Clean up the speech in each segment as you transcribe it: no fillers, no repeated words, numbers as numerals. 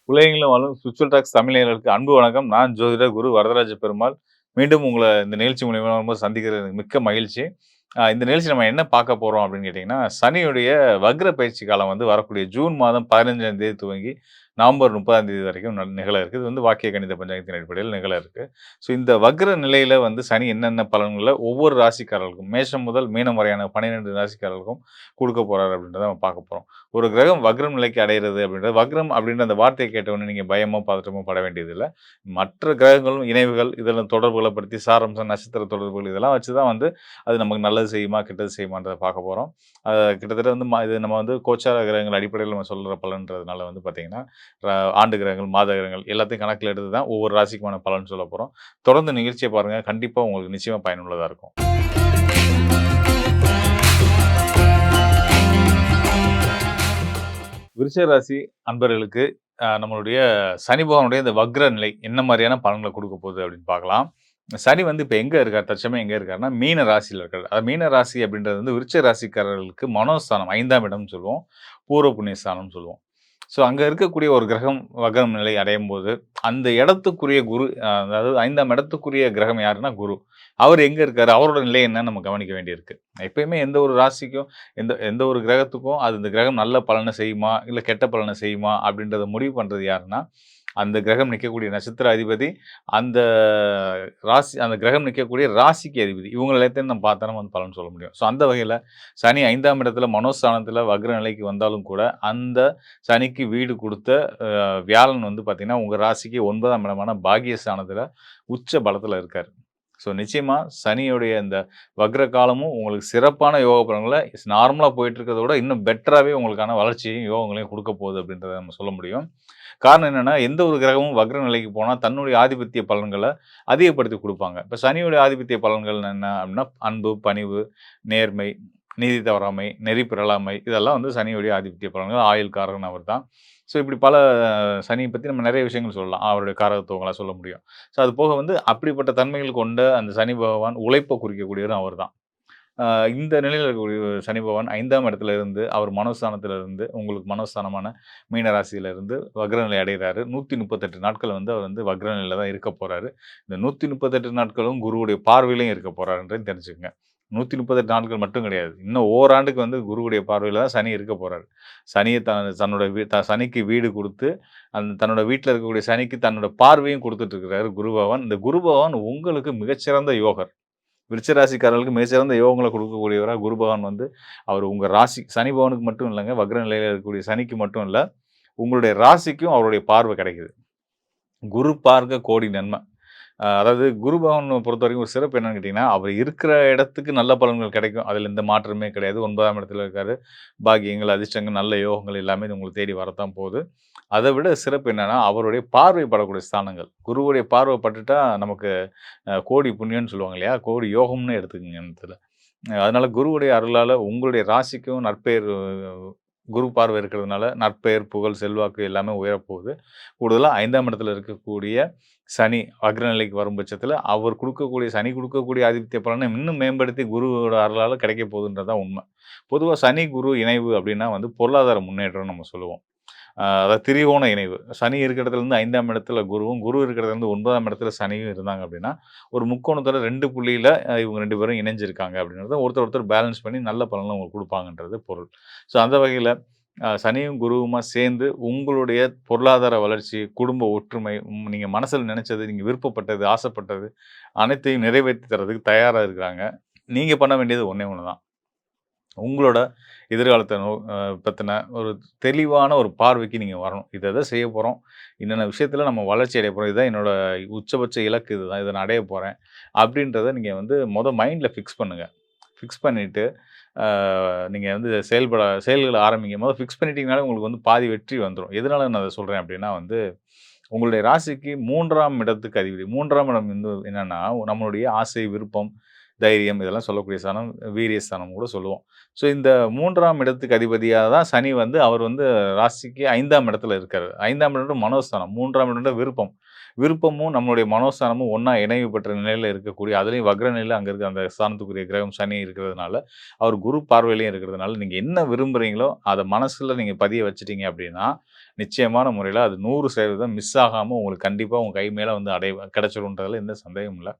உலகெங்கிலும் வாழும் spiritual tax Tamil நேயர்களுக்கு அன்பு வணக்கம். நான் ஜோதிடர் குரு வரதராஜ பெருமாள். மீண்டும் உங்கள இந்த நிகழ்ச்சி மூலியமா சந்திக்கிறது எனக்கு மிக்க மகிழ்ச்சி. இந்த நிகழ்ச்சி நம்ம என்ன பார்க்க போறோம் அப்படின்னு கேட்டீங்கன்னா, சனியுடைய வக்ர பயிற்சி காலம் வந்து வரக்கூடிய ஜூன் மாதம் 15ஆம் தேதி துவங்கி நவம்பர் 30ஆம் தேதி வரைக்கும் நிகழ இருக்கு. இது வந்து வாக்கிய கணித பஞ்சாங்கத்தின் அடிப்படையில் நிகழ இருக்கு. ஸோ இந்த வக்ர நிலையில வந்து சனி என்னென்ன பலன்கள ஒவ்வொரு ராசிக்காரர்களுக்கும் மேஷம் முதல் மீனம் வரையான 12 ராசிக்காரர்களுக்கும் குடுக்க போறாரு அப்படின்றத நம்ம பார்க்க போறோம். ஒரு கிரகம் வக்ரம் நிலைக்கு அடையிறது அப்படின்றது வக்ரம் அப்படின்ற அந்த வார்த்தையை கேட்டவுடனே நீங்க பயமோ, பதற்றமோ பட வேண்டியதில்ல. மற்ற கிரகங்களும் இணைவுகள் இதெல்லாம் தொடர்புகள படுத்தி சாராம்சம், நட்சத்திர தொடர்புகள் இதெல்லாம் வச்சு தான் வந்து அது நமக்கு நல்லது செய்யுமா, கெட்டது செய்யுமான்றத பார்க்க போறோம். கிட்டத்தட்ட வந்து இது நம்ம வந்து கோச்சார கிரகங்கள் அடிப்படையில நம்ம சொல்ற பலன்றதுனால வந்து பார்த்தீங்கன்னா, ர ஆண்டு கிரகங்கள், மாத கிரகங்கள் எல்லாத்தையும் கணக்கில எடுத்து தான் ஒவ்வொரு ராசிக்குமான பலன் சொல்லப் போறோம். தொடர்ந்து நிகழ்ச்சிய பாருங்க. கண்டிப்பா உங்களுக்கு நிச்சயமா பயனுள்ளதா இருக்கும். விருச்சிக ராசி அன்பர்களுக்கு நம்மளுடைய சனி பகவானுடைய இந்த வக்ர நிலை என்ன மாரியான பலன்கள குடுக்க போகுது அப்படின்னு பார்க்கலாம். சனி வந்து இப்ப எங்க இருக்கார்? தற்சமயம் எங்க இருக்காருன்னா, மீன ராசியில இருக்காரு. மீன ராசி அப்படின்றது வந்து விருச்சிக ராசிக்காரர்களுக்கு மனோஸ்தானம் 5ஆம் இடம்னு சொல்லுவோம். பூர்வ புண்ணிய ஸ்தானம்னு சொல்லுவோம். ஸோ அங்க இருக்கக்கூடிய ஒரு கிரகம் வக்ரம் நிலை அடையும்போது, அந்த இடத்துக்குரிய குரு அதாவது 5ஆம் இடத்துக்குரிய கிரகம் யாருன்னா குரு. அவர் எங்க இருக்காரு? அவரோட நிலை என்னன்னு நம்ம கவனிக்க வேண்டியிருக்கு. எப்பயுமே எந்த ஒரு ராசிக்கும், எந்த எந்த ஒரு கிரகத்துக்கும் அது இந்த கிரகம் நல்ல பலன செய்யுமா? இல்ல கெட்ட பலன செய்யுமா? அப்படின்றத முடிவு பண்றது யாருன்னா, அந்த கிரகம் நிக்கக்கூடிய நட்சத்திர அதிபதி, அந்த அந்த கிரகம் நிக்கக்கூடிய ராசிக்கு அதிபதி. இவங்க எல்லாத்தையும் நம்ம பார்த்தா நம்ம வந்து பலன் சொல்ல முடியும். ஸோ அந்த வகையில சனி 5ஆம் இடத்துல மனோஸ்தானத்துல வக்ர நிலைக்கு வந்தாலும் கூட, அந்த சனிக்கு வீடு குடுத்த வியாழன் வந்து பார்த்தீங்கன்னா, உங்க ராசிக்கு 9ஆம் இடமான பாக்கியஸ்தானத்துல உச்ச பலத்துல இருக்காரு. ஸோ நிச்சயமா சனியுடைய இந்த வக்ர காலமும் உங்களுக்கு சிறப்பான யோக பலன்கள நார்மலா போயிட்டு இருக்கிறத விட இன்னும் பெட்டராவே உங்களுக்கான வளர்ச்சியையும், யோகங்களையும் குடுக்க போகுது அப்படின்றத நம்ம சொல்ல முடியும். காரணம் என்னன்னா, எந்த ஒரு கிரகமும் வக்ர நிலைக்கு போனா தன்னுடைய ஆதிபத்திய பலன்கள அதிகப்படுத்தி குடுப்பாங்க. இப்ப சனியுடைய ஆதிபத்திய பலன்கள் என்ன அப்படின்னா, அன்பு, பணிவு, நேர்மை, நீதி தவறாமை, நெறி பிறழாமை இதெல்லாம் வந்து சனியுடைய ஆதிபத்திய பலன்கள். ஆயுள் காரகன் அவர்தான். ஸோ இப்படி பல சனிய பத்தி நம்ம நெறைய விஷயங்கள் சொல்லலாம். அவருடைய காரகத்துவங்கள சொல்ல முடியும். ஸோ அது போக வந்து அப்படிப்பட்ட தன்மைகள் கொண்ட அந்த சனி பகவான் உழைப்ப குறிக்கக்கூடியவரும் அவர்தான். அ இந்த நிலையில இருக்கக்கூடிய சனி பகவான் 5ஆம் இடத்துல இருந்து, அவர் மனோஸ்தானத்துல இருந்து, உங்களுக்கு மனோஸ்தானமான மீன ராசியில இருந்து வக்ர நிலை அடைகிறாரு. 138 நாட்கள் வந்து அவர் வந்து வக்ர நிலையில தான் இருக்க போறாரு. இந்த 138 நாட்களும் குருவுடைய பார்வையிலயும் இருக்க போறாருன்றதையும் தெரிஞ்சுக்கங்க. 138 நாட்கள் மட்டும் கிடையாது. இன்னும் ஓராண்டுக்கு வந்து குருவுடைய பார்வையில தான் சனி இருக்க போறாரு. சனிய தன்னோட சனிக்கு வீடு குடுத்து, தன்னோட வீட்ல இருக்கக்கூடிய சனிக்கு தன்னோட பார்வையும் குடுத்துட்டு இருக்கிறாரு குரு பகவான். இந்த குரு பகவான் உங்களுக்கு மிகச்சிறந்த யோகர். விருச்சிக ராசிக்காரர்களுக்கு மிகச்சிறந்த யோகங்கள குடுக்கக்கூடியவரா குரு பகவான் வந்து, அவர் உங்க ராசி சனி பகவானுக்கு மட்டும் இல்லங்க. வக்ர நிலையில இருக்கக்கூடிய சனிக்கு மட்டும் இல்ல, உங்களுடைய ராசிக்கும் அவருடைய பார்வை கிடைக்குது. குரு பார்க்க கோடி நன்மை. அதாவது குரு பகவான பொறுத்தவரைக்கும் ஒரு சிறப்பு என்னன்னு கேட்டீங்கன்னா, அவர் இருக்கிற இடத்துக்கு நல்ல பலன்கள் கிடைக்கும். அதில எந்த மாற்றமே கிடையாது. 9ஆம் இடத்துல இருக்காரு. பாக்கியங்கள், அதிர்ஷ்டங்கள், நல்ல யோகங்கள் எல்லாமே இது உங்கள தேடி வரத்தான் போகுது. அத விட சிறப்பு என்னன்னா, அவருடைய பார்வை படக்கூடிய ஸ்தானங்கள். குருவுடைய பார்வை பட்டுட்டா நமக்கு கோடி புண்ணியம்னு சொல்லுவாங்க இல்லையா? கோடி யோகம்னு எடுத்துக்கங்க இந்த இடத்துல. அதனால குருவுடைய அருளால உங்களுடைய ராசிக்கும் நற்பெயர் குரு பார்வை இருக்கிறதுனால நற்பெயர், புகழ், செல்வாக்கு எல்லாமே உயரப்போகுது. கூடுதலா 5ஆம் இடத்துல இருக்கக்கூடிய சனி வக்ர நிலைக்கு வரும் பட்சத்தில, அவர் குடுக்கக்கூடிய சனி குடுக்கக்கூடிய ஆதித்ய பலன இன்னும் மேம்படுத்தி குருவோட அருளால கிடைக்க போகுதுன்றது தான் உண்ம. பொதுவா சனி, குரு இணைவு அப்டின்னா வந்து பொருளாதார முன்னேற்றம்னு நம்ம சொல்லுவோம். அதாவது திரிகோண இணைவு. சனி இருக்கிற இடத்துல இருந்து 5ஆம் இடத்துல குருவும், குரு இருக்கிற இடத்துல இருந்து 9ஆம் இடத்துல சனியும் இருந்தாங்க அப்டின்னா, ஒரு முக்கோணத்தோட 2 புள்ளியில இவங்க 2 பேரும் இணைஞ்சிருக்காங்க அப்டின்றத ஒருத்தர் ஒருத்தர் பேலன்ஸ் பண்ணி நல்ல பலன உங்களுக்கு குடுப்பாங்கன்றது பொருள். ஸோ அந்த வகையில சனியும், குருவுமா சேர்ந்து உங்களுடைய பொருளாதார வளர்ச்சி, குடும்ப ஒற்றுமை, நீங்க மனசுல நெனச்சது, நீங்க விருப்பப்பட்டது, ஆசைப்பட்டது அனைத்தையும் நிறைவேத்தி தர்றதுக்கு தயாரா இருக்கிறாங்க. நீங்க பண்ண வேண்டியது ஒண்ணே ஒண்ணு தான். உங்களோட எதிர்காலத்த பத்தின ஒரு தெளிவான ஒரு பார்வைக்கு நீங்க வரணும். இத இத செய்ய போறோம். இன்னன்ன விஷயத்துல நம்ம வளர்ச்சி அடைய போறோம். இதுதான் என்னோட உச்சபட்ச இலக்கு இதுதான். இத நான் அடைய போறேன். அப்படின்றத நீங்க வந்து மைண்ட்ல ஃபிக்ஸ் பண்ணுங்க. ஃபிக்ஸ் பண்ணிட்டு, ஆ நீங்க வந்து செயல்கள ஆரம்பிங்க. ஃபிக்ஸ் பண்ணிட்டீங்கனாலே உங்களுக்கு வந்து பாதி வெற்றி வந்துரும். எதனால நான் அத சொல்றேன் அப்படின்னா வந்து, உங்களுடைய ராசிக்கு 3ஆம் இடத்துக்கு அதிபதி. 3ஆம் இடம் வந்து என்னன்னா, நம்மளுடைய ஆசை, விருப்பம், தைரியம் இதெல்லாம் சொல்லக்கூடிய ஸ்தானம், வீரிய ஸ்தானம் கூட சொல்லுவோம். ஸோ இந்த 3ஆம் இடத்துக்கு அதிபதியா தான் சனி வந்து அவர் வந்து ராசிக்கு 5ஆம் இடத்துல இருக்காரு. 5ஆம் இடம் மனோஸ்தானம். 3ஆம் இடம் விருப்பம். விருப்பமும் நம்மளுடைய மனோஸ்தானமும் ஒண்ணா இணைவு பெற்ற நிலையில இருக்கக்கூடிய அதிலயும் வக்ர நிலையில அங்க இருக்க அந்த ஸ்தானத்துக்குரிய கிரகம் சனி இருக்கிறதுனால, அவர் குரு பார்வையிலயும் இருக்கிறதுனால, நீங்க என்ன விரும்புறீங்களோ, அத மனசுல நீங்க பதிய வச்சுட்டீங்க அப்படின்னா, நிச்சயமான முறையில அது 100% மிஸ் ஆகாம உங்களுக்கு கண்டிப்பா உங்க கை மேல வந்து கிடைச்சிரும்ன்றதுல எந்த சந்தேகமும் இல்ல.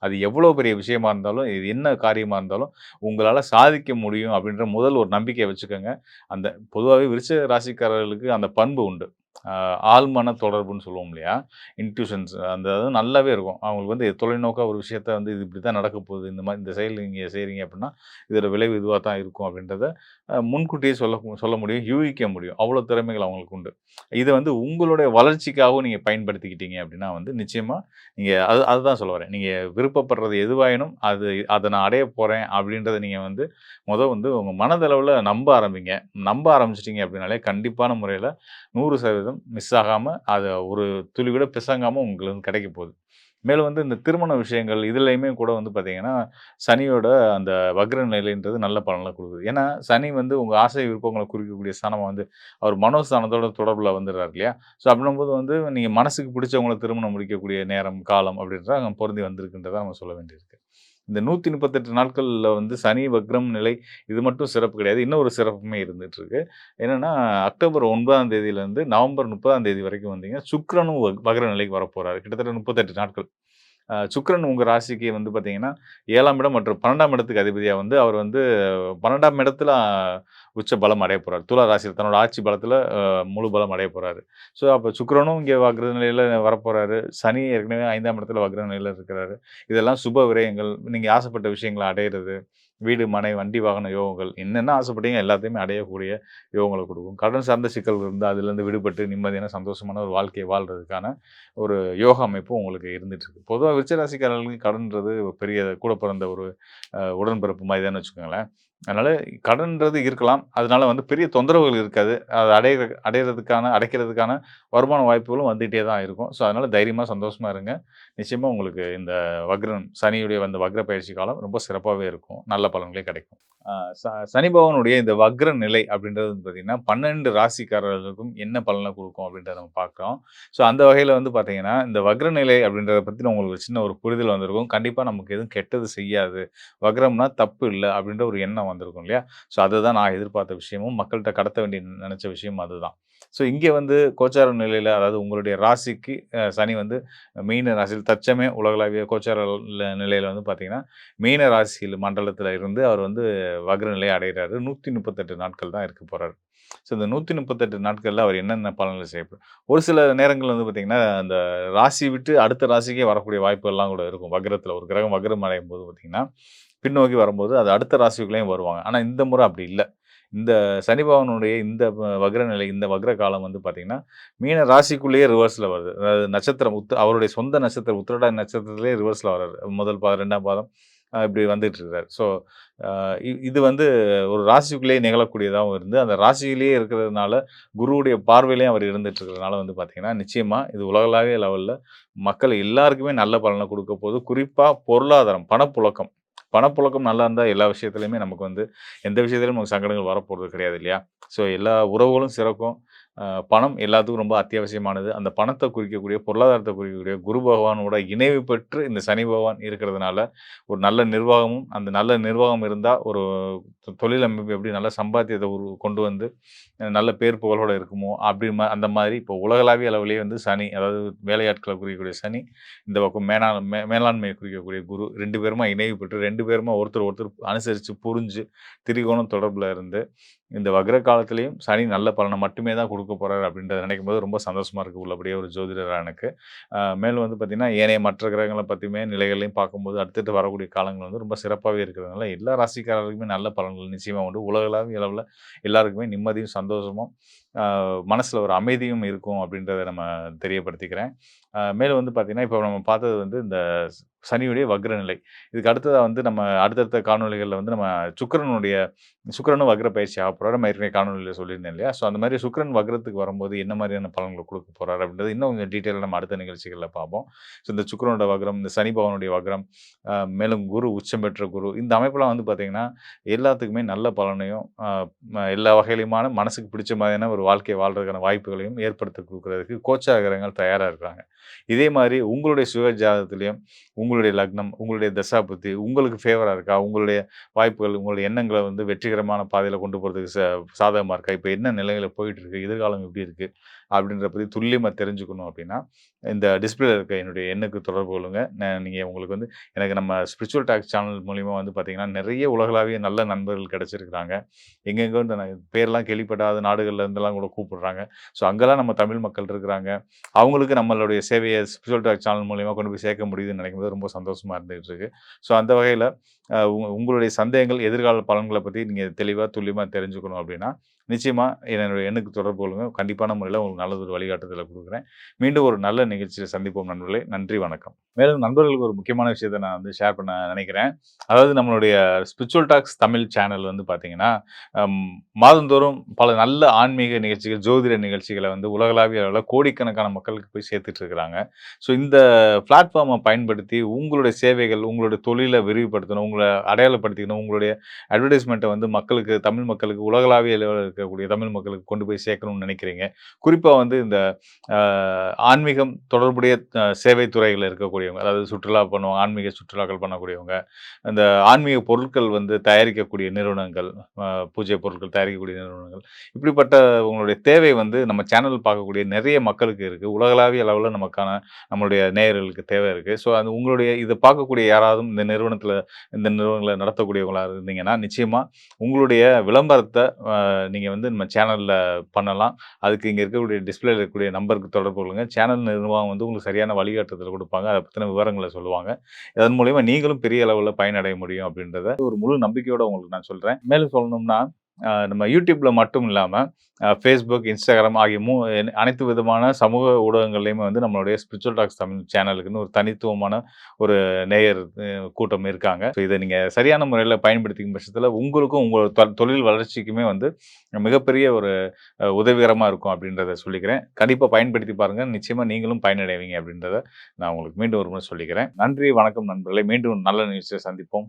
அது எவ்வளோ பெரிய விஷயமா இருந்தாலும், இது என்ன காரியமா இருந்தாலும், உங்களால சாதிக்க முடியும் அப்படின்ற முதல் ஒரு நம்பிக்கைய வச்சுக்கங்க. அந்த பொதுவாவே விருச்சிக ராசிக்காரர்களுக்கு அந்த பண்பு உண்டு. அ ஆழ்மன தொடர்புன்னு சொல்லுவோம் இல்லையா? இன்ட்யூஷன்ஸ் அந்த அது நல்லாவே இருக்கும். அவங்களுக்கு வந்து தொலைநோக்கா ஒரு விஷயத்த வந்து இது இப்படி தான் நடக்க போகுது. இந்த மாரி இந்த செயல் நீங்க செய்றீங்க அப்படின்னா, இதோட விளைவு இதுவா தான் இருக்கும் அப்படின்றத முன்கூட்டியே சொல்ல முடியும். யூகிக்க முடியும். அவ்வளோ திறமைகள் அவங்களுக்கு உண்டு. இத வந்து உங்களுடைய வளர்ச்சிக்காகவும் நீங்க பயன்படுத்திக்கிட்டீங்க அப்படின்னா வந்து நிச்சயமா நீங்க அதுதான் சொல்ல வரேன். நீங்க விருப்பப்படுறது எதுவாயினும் அத நான் அடைய போறேன் அப்படின்றத நீங்க வந்து வந்து உங்க மனதளவுல நம்ப ஆரம்பிங்க. நம்ப ஆரம்பிச்சுட்டீங்க அப்படின்னாலே கண்டிப்பான முறையில 100% மிஸ் ஆகாம அத ஒரு துளி கூட பிசங்காம உங்களுக்கு வந்து கிடைக்க போகுது. மேலும் வந்து இந்த திருமண விஷயங்கள் இதுலயுமே கூட வந்து பார்த்தீங்கன்னா, சனியோட அந்த வக்ர நிலைன்றது நல்ல பலன குடுக்குது. ஏன்னா, சனி வந்து உங்க ஆசை விருப்பங்கள குறிக்கக்கூடிய ஸ்தானமா வந்து அவர் மனோஸ்தானத்தோட தொடர்புல வந்துர்றாரு இல்லையா? ஸோ அப்படின்னும்போது வந்து நீங்க மனசுக்கு பிடிச்சவங்கள திருமணம் முடிக்கக்கூடிய நேரம், காலம் அப்படின்றது அங்க பொருந்தி வந்திருக்குன்றத நம்ம சொல்ல வேண்டியிருக்கு. இந்த 138 நாட்கள்ல வந்து சனி வக்ரம் நிலை இது மட்டும் சிறப்பு கிடையாது. இன்னொரு சிறப்புமே இருந்துட்டு இருக்கு. என்னன்னா, அக்டோபர் 9ஆம் தேதியிலிருந்து நவம்பர் 30ஆம் தேதி வரைக்கும் வந்தீங்கன்னா, சுக்கிரனும் வக்ர நிலைக்கு வரப்போறாரு. கிட்டத்தட்ட 38 நாட்கள். சுக்கிரன் உங்க ராசிக்கு வந்து பார்த்தீங்கன்னா, 7ஆம் இடம் மற்றும் 12ஆம் இடத்துக்கு அதிபதியா வந்து அவர் வந்து 12ஆம் இடத்துல உச்ச பலம் அடைய போறாரு. துலா ராசியில தன்னோட ஆட்சி பலத்துல முழு பலம் அடைய போறாரு. ஸோ, அப்ப சுக்கிரனும் இங்க வக்ர நிலையில வரப்போறாரு. சனி ஏற்கனவே 5ஆம் இடத்துல வக்ர நிலையில இருக்கிறாரு. இதெல்லாம் சுப விரயங்கள். நீங்க ஆசைப்பட்ட விஷயங்கள அடையிறது. வீடு, மனை, வண்டி, வாகன யோகங்கள். என்னென்ன ஆசைப்பட்டீங்க எல்லாத்தையுமே அடையக்கூடிய யோகங்கள குடுக்கும். கடன் சார்ந்த சிக்கல்கள் இருந்தா அதிலிருந்து விடுபட்டு நிம்மதியான, சந்தோஷமான ஒரு வாழ்க்கைய வாழ்றதுக்கான ஒரு யோகா அமைப்பும் உங்களுக்கு இருந்துட்டு இருக்கு. பொதுவா விருச்சிக ராசிக்காரர்களுக்கு கடன்ன்றது ஒரு பெரிய கூட பிறந்த ஒரு உடன்பிறப்பு மாரி தான்னு வச்சுக்கோங்களேன். அதனால கடன்ன்றது இருக்கலாம். அதனால வந்து பெரிய தொந்தரவுகள் இருக்காது. அத அடைக்கிறதுக்கான வருமான வாய்ப்புகளும் வந்துட்டே தான் இருக்கும். ஸோ, அதனால தைரியமா, சந்தோஷமா இருங்க. நிச்சயமா உங்களுக்கு இந்த சனியுடைய அந்த வக்ர பயிற்சி காலம் ரொம்ப சிறப்பாவே இருக்கும். நல்ல பலன்களே கிடைக்கும். ஆ ச சனி பகவானுடைய இந்த வக்ர நிலை அப்படின்றது வந்து பார்த்தீங்கன்னா, 12 ராசிக்காரர்களுக்கும் என்ன பலன குடுக்கும் அப்படின்றத நம்ம பார்க்குறோம். ஸோ அந்த வகையில வந்து பார்த்தீங்கன்னா, இந்த வக்ர நிலை அப்படின்றத பத்தின உங்களுக்கு ஒரு சின்ன ஒரு புரிதல் வந்திருக்கும். கண்டிப்பா நமக்கு எதுவும் கெட்டது செய்யாது. வக்ரம்னா தப்பு இல்ல அப்படின்ற ஒரு எண்ணம் வந்திருக்கும் இல்லையா? ஸோ அதுதான் நான் எதிர்பார்த்த விஷயமும், மக்கள்ட்ட கடத்த வேண்டிய நெனச்ச விஷயமும் அதுதான். ஸோ இங்க வந்து கோச்சார நிலையில அதாவது உங்களுடைய ராசிக்கு சனி வந்து மீன ராசியில் தற்சமயம் உலகளாவிய கோச்சார நிலையில வந்து பார்த்தீங்கன்னா, மீன ராசியில் மண்டலத்தில இருந்து அவர் வந்து வக்ர நிலைய அடையிறாரு. 138 நாட்கள் தான் இருக்க போறாரு. ஸோ இந்த 138 நாட்கள்ல அவர் என்னென்ன பலன்கள் ஒரு சில நேரங்கள்ல வந்து பார்த்தீங்கன்னா, அந்த ராசி விட்டு அடுத்த ராசிக்கே வரக்கூடிய வாய்ப்புகள்லாம் கூட இருக்கும். வக்ரத்தில ஒரு கிரகம் வக்ரம் அடையும்போது பார்த்தீங்கன்னா, பின்னோக்கி வரும்போது அது அடுத்த ராசிக்குள்ளேயும் வருவாங்க. ஆனா இந்த முறை அப்படி இல்ல. இந்த சனி பகவானுடைய இந்த வக்ர நிலை, இந்த வக்ர காலம் வந்து பார்த்தீங்கன்னா, மீன ராசிக்குள்ளேயே ரிவர்ஸ்ல வருது. அதாவது நட்சத்திரம் அவருடைய சொந்த நட்சத்திரம் உத்திரட்டாதி நட்சத்திரத்திலேயே ரிவர்ஸ்ல வராரு. முதல் பாதம், 2ஆம் பாதம் இப்படி வந்துட்டு இருக்காரு. ஸோ, அ இது வந்து ஒரு ராசிக்குள்ளேயே நிகழக்கூடியதாவும் இருந்து, அந்த ராசியிலேயே இருக்கிறதுனால, குருவுடைய பார்வையிலேயும் அவர் இருந்துட்டு இருக்கிறதுனால வந்து பார்த்தீங்கன்னா, நிச்சயமா இது உலகளாவிய லெவல்ல மக்கள் எல்லாருக்குமே நல்ல பலன குடுக்க போது. குறிப்பா பொருளாதாரம், பணப்புழக்கம். பணப்புழக்கம் நல்லா இருந்தா எல்லா விஷயத்திலயுமே நமக்கு வந்து எந்த விஷயத்திலும் நமக்கு சங்கடங்கள் வரப்போறது கிடையாது இல்லையா? ஸோ எல்லா உறவுகளும் சிறக்கும். பணம் எல்லாத்துக்கும் ரொம்ப அத்தியாவசியமானது. அந்த பணத்த குறிக்கக்கூடிய, பொருளாதாரத்த குறிக்கக்கூடிய குரு பகவானோட இணைவு பெற்று இந்த சனி பகவான் இருக்கிறதுனால, ஒரு நல்ல நிர்வாகமும், அந்த நல்ல நிர்வாகம் இருந்தா ஒரு தொழில் அமைப்பு எப்படி நல்ல சம்பாத்தியத்த கொண்டு வந்து நல்ல பேர் புகழோட இருக்குமோ, அப்படி அந்த மாதிரி இப்போ உலகளாவிய அளவிலேயே வந்து சனி, அதாவது வேலையாட்கள குறிக்கக்கூடிய சனி, இந்த பக்கம் மேலாண்மையை குறிக்கக்கூடிய குரு 2 பேருமா இணைவு பெற்று 2 பேருமா ஒருத்தர் ஒருத்தர் அனுசரிச்சு, புரிஞ்சு, திரிகோணம் தொடர்புல இருந்து இந்த வக்ர காலத்திலயும் சனி நல்ல பலன மட்டுமே தான் குடுக்க போறாரு அப்படின்றத நினைக்கும்போது ரொம்ப சந்தோஷமா இருக்கு. உள்ளபடியே ஒரு ஜோதிடரா எனக்கு. மேலும் வந்து பார்த்தீங்கன்னா, ஏனைய மற்ற கிரகங்கள பத்தியுமே நிலைகளையும் பார்க்கும்போது அடுத்தடுத்து வரக்கூடிய காலங்கள் வந்து ரொம்ப சிறப்பாவே இருக்கிறதுனால, எல்லா ராசிக்காரர்களுக்குமே நல்ல பலன்கள் நிச்சயமா உண்டு. உலகளாவிய அளவுல எல்லாருக்குமே நிம்மதியும், சந்தோஷமும், அ மனசுல ஒரு அமைதியும் இருக்கும் அப்படின்றத நம்ம தெரியப்படுத்திக்கிறேன். மேலும் வந்து பார்த்தீங்கன்னா, இப்போ நம்ம பார்த்தது வந்து இந்த சனியுடைய வக்ர நிலை. இதுக்கு அடுத்ததா வந்து நம்ம அடுத்தடுத்த காணொளிகள்ல வந்து நம்ம சுக்கிரனும் வக்ர பயிற்சி ஆகப் போறாரு. நம்ம ஏற்கனவே காணொளியில சொல்லியிருந்தேன் இல்லையா? ஸோ அந்த மாரி சுக்கிரன் வக்ரத்துக்கு வரும்போது என்ன மாரியான பலன்கள குடுக்கப் போறாரு அப்படின்றது இன்னும் கொஞ்சம் டீட்டெயிலா நம்ம அடுத்த நிகழ்ச்சிகள்ல பார்ப்போம். ஸோ இந்த சுக்கிரனோட வக்ரம், இந்த சனி பகவானுடைய வக்ரம், மேலும் குரு உச்சம் பெற்ற குரு இந்த அமைப்பெல்லாம் வந்து பார்த்தீங்கன்னா, எல்லாத்துக்குமே நல்ல பலனையும், எல்லா வகையிலுமான மனசுக்கு பிடிச்ச மாதிரியான ஒரு வாழ்க்கைய வாழ்றதுக்கான வாய்ப்புகளையும் ஏற்படுத்தி குடுக்குறதுக்கு கோச்சார கிரகங்கள் தயாரா இருக்காங்க. இதே மாரி உங்களுடைய சுய ஜாதகத்திலயும், உங்களுடைய லக்னம், உங்களுடைய தசாபுத்தி உங்களுக்கு ஃபேவரா இருக்கா? உங்களுடைய வாய்ப்புகள், உங்களுடைய எண்ணங்கள வந்து வெற்றிகரமான பாதையில கொண்டு போறதுக்கு சாதகமா இருக்கா? இப்ப என்ன நிலையில போயிட்டுருக்கு? எதிர்காலம் எப்படி இருக்கு? அப்படின்றத பத்தி துல்லியமா தெரிஞ்சுக்கணும் அப்படின்னா, இந்த டிஸ்ப்ளேல இருக்க என்னுடைய எண்ணுக்கு தொடர்பு கொள்ளுங்க. நீங்க உங்களுக்கு வந்து எனக்கு நம்ம ஸ்பிரிச்சுவல் டாக்ஸ் சேனல் மூலியமா வந்து பார்த்தீங்கன்னா, நெறைய உலகளாவிய நல்ல நண்பர்கள் கிடைச்சிருக்கிறாங்க. எங்கெங்கோ இந்த பேர்லாம் கேள்விப்படாத நாடுகள்ல இருந்தெல்லாம் கூட கூப்பிடுறாங்க. ஸோ அங்கலாம் நம்ம தமிழ் மக்கள் இருக்கிறாங்க. அவங்களுக்கு நம்மளுடைய சேவைய ஸ்பிரிச்சுவல் டாக் சேனல் மூலியமா கொண்டு போய் சேர்க்க முடியுதுன்னு நினைக்கும்போது ரொம்ப சந்தோஷமா இருந்துகிட்டு இருக்கு. ஸோ அந்த வகையில உங்களுடைய சந்தேகங்கள், எதிர்கால பலன்கள பத்தி நீங்க தெளிவா, துல்லியமா தெரிஞ்சுக்கணும் அப்படின்னா, நிச்சயமா என்னுடைய எண்ணுக்கு தொடர்பு கொள்ளுங்க. கண்டிப்பான முறையில உங்களுக்கு நல்லதொரு வழிகாட்டுதல குடுக்குறேன். மீண்டும் ஒரு நல்ல நிகழ்ச்சியில சந்திப்போம் நண்பர்களே. நன்றி, வணக்கம். மேலும் நண்பர்களுக்கு ஒரு முக்கியமான விஷயத்த நான் வந்து ஷேர் பண்ண நினைக்கிறேன். அதாவது நம்மளுடைய ஸ்பிரிச்சுவல் டாக்ஸ் தமிழ் சேனல் வந்து பார்த்தீங்கன்னா, அம் மாதந்தோறும் பல நல்ல ஆன்மீக நிகழ்ச்சிகள், ஜோதிட நிகழ்ச்சிகள வந்து உலகளாவிய அளவுல கோடிக்கணக்கான மக்களுக்கு போய் சேர்த்துட்டு இருக்கிறாங்க. ஸோ இந்த பிளாட்ஃபார்ம பயன்படுத்தி உங்களுடைய சேவைகள், உங்களுடைய தொழில விரிவுபடுத்தணும், உங்கள அடையாளப்படுத்திக்கணும், உங்களுடைய அட்வர்டைஸ்மென்ட்ட வந்து மக்களுக்கு, தமிழ் மக்களுக்கு உலகளாவிய அளவுல இருக்கக்கூடிய தமிழ் மக்களுக்கு கொண்டு போய் சேர்க்கணும்னு நினைக்கிறீங்க. குறிப்பா வந்து இந்த அ ஆன்மீகம் தொடர்புடைய சேவை துறையில இருக்கக்கூடியவங்க, அதாவது சுற்றுலா பண்ணுவாங்க, ஆன்மீக சுற்றுலாக்கள் பண்ணக்கூடியவங்க, அந்த ஆன்மீக பொருட்கள் வந்து தயாரிக்கக்கூடிய நிறுவனங்கள், அ பூஜை பொருட்கள் தயாரிக்கக்கூடிய நிறுவனங்கள், இப்படிப்பட்ட உங்களுடைய தேவை வந்து நம்ம சேனல் பார்க்கக்கூடிய நிறைய மக்களுக்கு இருக்கு. உலகளாவிய அளவுல நமக்கான நம்மளுடைய நேயர்களுக்கு தேவை இருக்கு. ஸோ அது உங்களுடைய இத பார்க்கக்கூடிய யாராவதும் இந்த நிறுவனங்கள நடத்தக்கூடியவங்களா இருந்தீங்கன்னா, நிச்சயமா உங்களுடைய விளம்பரத்த நீங்க வந்து நம்ம சேனல்ல பண்ணலாம். அதுக்கு இங்க இருக்கக்கூடிய டிஸ்ப்ளேல இருக்கக்கூடிய நம்பருக்கு தொடர்பு கொள்ளுங்க. சேனல் நிர்வாகம் வந்து உங்களுக்கு சரியான வழிகாட்டுதல் குடுப்பாங்க. அத பத்தின விவரங்கள சொல்லுவாங்க. அதன் மூலியமா நீங்களும் பெரிய அளவுல பயனடைய முடியும் அப்படின்றத ஒரு முழு நம்பிக்கையோட உங்களுக்கு நான் சொல்றேன். மேலும் சொல்லணும்னா, நம்ம YouTubeல மட்டும் இல்லாம, Facebook, Instagram ஆகிய அனைத்து விதமான சமூக ஊடகங்கள்லயுமே வந்து நம்மளுடைய ஸ்பிரிச்சுவல் டாக்ஸ் தமிழ் சேனலுக்குன்னு ஒரு தனித்துவமான ஒரு நேயர் கூட்டம் இருக்காங்க. ஸோ இத நீங்க சரியான முறையில பயன்படுத்திக்கும் பட்சத்தில உங்களுக்கும் உங்க தொழில் வளர்ச்சிக்குமே வந்து மிகப்பெரிய ஒரு உதவிகரமா இருக்கும் அப்படின்றத சொல்லிக்கிறேன். கண்டிப்பா பயன்படுத்தி பாருங்க. நிச்சயமா நீங்களும் பயனடைவீங்க அப்படின்றத நான் உங்களுக்கு மீண்டும் ஒரு முறை சொல்லிக்கிறேன். நன்றி, வணக்கம் நண்பர்களே. மீண்டும் நல்ல நிகழ்ச்சியில சந்திப்போம்.